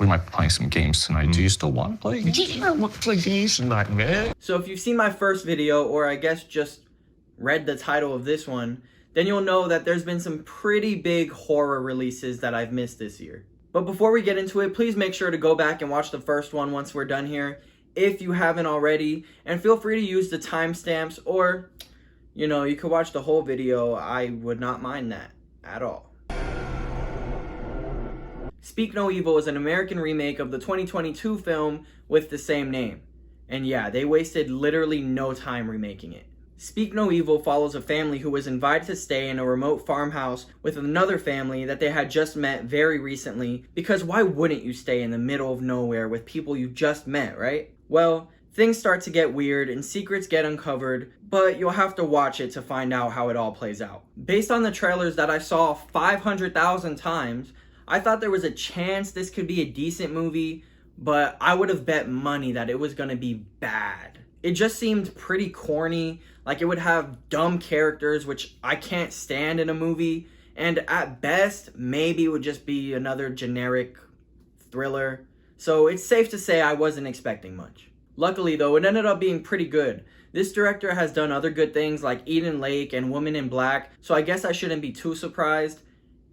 We might play some games tonight. Do you still want to play? Yeah, we'll play games tonight, man. So if you've seen my first video, or I guess just read the title of this one, then you'll know that there's been some pretty big horror releases that I've missed this year. But before we get into it, please make sure to go back and watch the first one once we're done here, if you haven't already, and feel free to use the timestamps, or, you know, you could watch the whole video. I would not mind that at all. Speak No Evil is an American remake of the 2022 film with the same name. And yeah, they wasted literally no time remaking it. Speak No Evil follows a family who was invited to stay in a remote farmhouse with another family that they had just met very recently, because why wouldn't you stay in the middle of nowhere with people you just met, right? Well, things start to get weird and secrets get uncovered, but you'll have to watch it to find out how it all plays out. Based on the trailers that I saw 500,000 times, I thought there was a chance this could be a decent movie, but I would have bet money that it was gonna be bad. It just seemed pretty corny, like it would have dumb characters, which I can't stand in a movie, and at best, maybe it would just be another generic thriller. So it's safe to say I wasn't expecting much. Luckily though, it ended up being pretty good. This director has done other good things like Eden Lake and Woman in Black, so I guess I shouldn't be too surprised.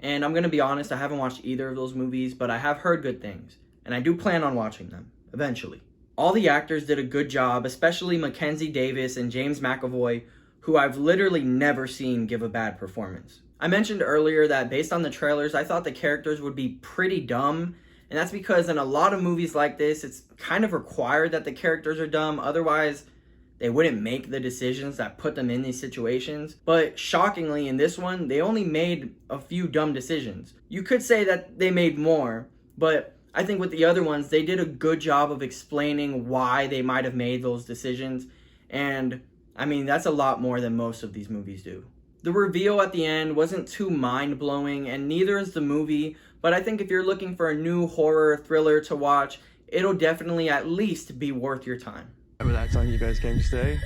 And I'm gonna be honest, I haven't watched either of those movies, but I have heard good things, and I do plan on watching them, eventually. All the actors did a good job, especially Mackenzie Davis and James McAvoy, who I've literally never seen give a bad performance. I mentioned earlier that based on the trailers, I thought the characters would be pretty dumb, and that's because in a lot of movies like this, it's kind of required that the characters are dumb, otherwise they wouldn't make the decisions that put them in these situations. But shockingly, in this one, they only made a few dumb decisions. You could say that they made more, but I think with the other ones, they did a good job of explaining why they might have made those decisions. And I mean, that's a lot more than most of these movies do. The reveal at the end wasn't too mind-blowing, and neither is the movie, but I think if you're looking for a new horror thriller to watch, it'll definitely at least be worth your time. Remember that time you guys came to stay?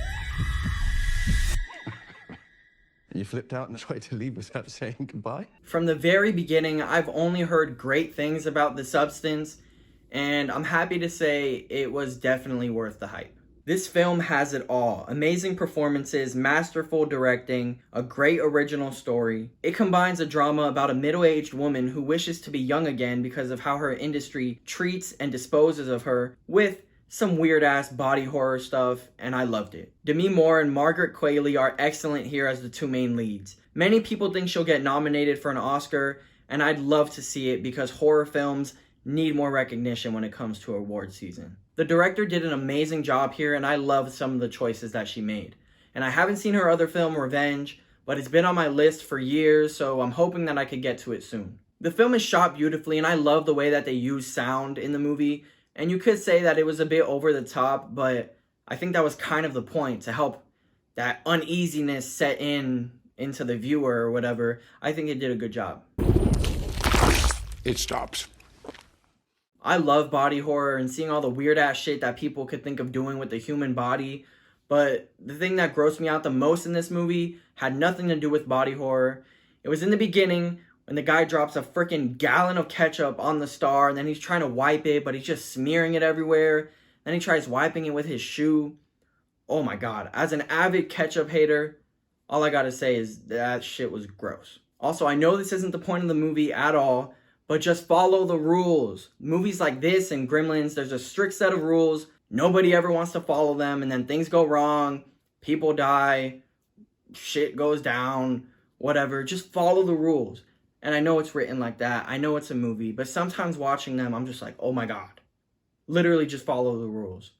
You flipped out and tried to leave without saying goodbye? From the very beginning, I've only heard great things about The Substance, and I'm happy to say it was definitely worth the hype. This film has it all. Amazing performances, masterful directing, a great original story. It combines a drama about a middle-aged woman who wishes to be young again because of how her industry treats and disposes of her, with some weird-ass body horror stuff, and I loved it. Demi Moore and Margaret Qualley are excellent here as the two main leads. Many people think she'll get nominated for an Oscar, and I'd love to see it because horror films need more recognition when it comes to award season. The director did an amazing job here, and I love some of the choices that she made. And I haven't seen her other film, Revenge, but it's been on my list for years, so I'm hoping that I could get to it soon. The film is shot beautifully, and I love the way that they use sound in the movie. And you could say that it was a bit over the top, but I think that was kind of the point, to help that uneasiness set into the viewer or whatever. I think it did a good job. It stops. I love body horror and seeing all the weird ass shit that people could think of doing with the human body. But the thing that grossed me out the most in this movie had nothing to do with body horror. It was in the beginning, when the guy drops a freaking gallon of ketchup on the star, and then he's trying to wipe it, but he's just smearing it everywhere. Then he tries wiping it with his shoe. Oh my god. As an avid ketchup hater, all I gotta say is that shit was gross. Also, I know this isn't the point of the movie at all, but just follow the rules. Movies like this and Gremlins, there's a strict set of rules. Nobody ever wants to follow them, and then things go wrong. People die. Shit goes down. Whatever. Just follow the rules. And I know it's written like that. I know it's a movie. But sometimes watching them, I'm just like, oh my god. Literally just follow the rules.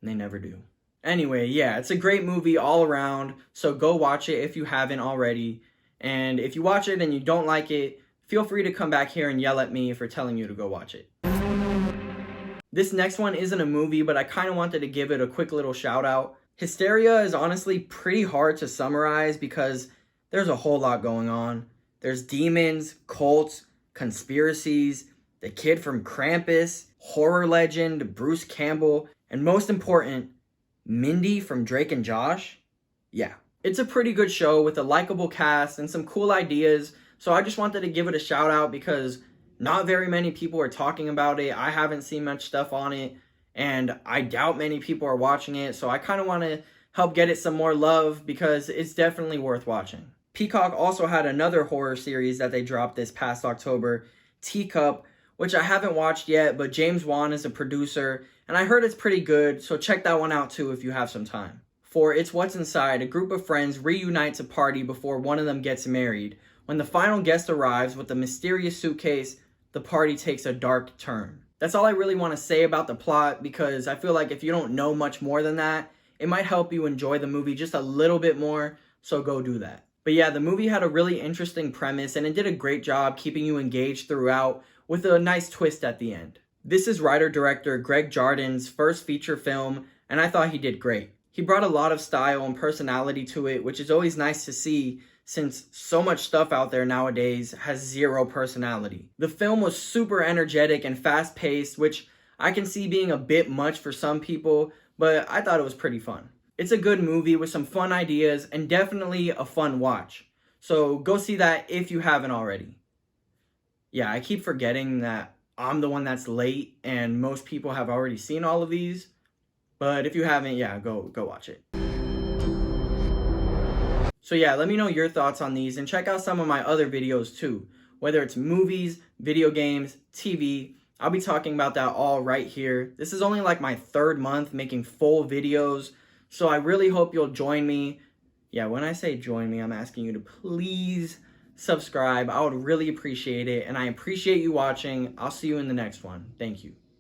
And they never do. Anyway, yeah, it's a great movie all around. So go watch it if you haven't already. And if you watch it and you don't like it, feel free to come back here and yell at me for telling you to go watch it. This next one isn't a movie, but I kind of wanted to give it a quick little shout out. Hysteria is honestly pretty hard to summarize because there's a whole lot going on. There's demons, cults, conspiracies, the kid from Krampus, horror legend Bruce Campbell, and most important, Mindy from Drake and Josh. Yeah, it's a pretty good show with a likable cast and some cool ideas, so I just wanted to give it a shout out because Not very many people are talking about it. I haven't seen much stuff on it, and I doubt many people are watching it, so I kind of want to help get it some more love because it's definitely worth watching. Peacock also had another horror series that they dropped this past October, Teacup, which I haven't watched yet, but James Wan is a producer, and I heard it's pretty good, so check that one out too if you have some time. For It's What's Inside, a group of friends reunite to party before one of them gets married. When the final guest arrives with a mysterious suitcase, the party takes a dark turn. That's all I really want to say about the plot, because I feel like if you don't know much more than that, it might help you enjoy the movie just a little bit more, so go do that. But yeah, the movie had a really interesting premise, and it did a great job keeping you engaged throughout with a nice twist at the end. This is writer-director Greg Jardin's first feature film, and I thought he did great. He brought a lot of style and personality to it, which is always nice to see since so much stuff out there nowadays has zero personality. The film was super energetic and fast-paced, which I can see being a bit much for some people, but I thought it was pretty fun. It's a good movie with some fun ideas and definitely a fun watch. So go see that if you haven't already. Yeah, I keep forgetting that I'm the one that's late and most people have already seen all of these. But if you haven't, yeah, go watch it. So yeah, let me know your thoughts on these and check out some of my other videos too. Whether it's movies, video games, TV, I'll be talking about that all right here. This is only like my third month making full videos, so I really hope you'll join me. Yeah, when I say join me, I'm asking you to please subscribe. I would really appreciate it, and I appreciate you watching. I'll see you in the next one. Thank you.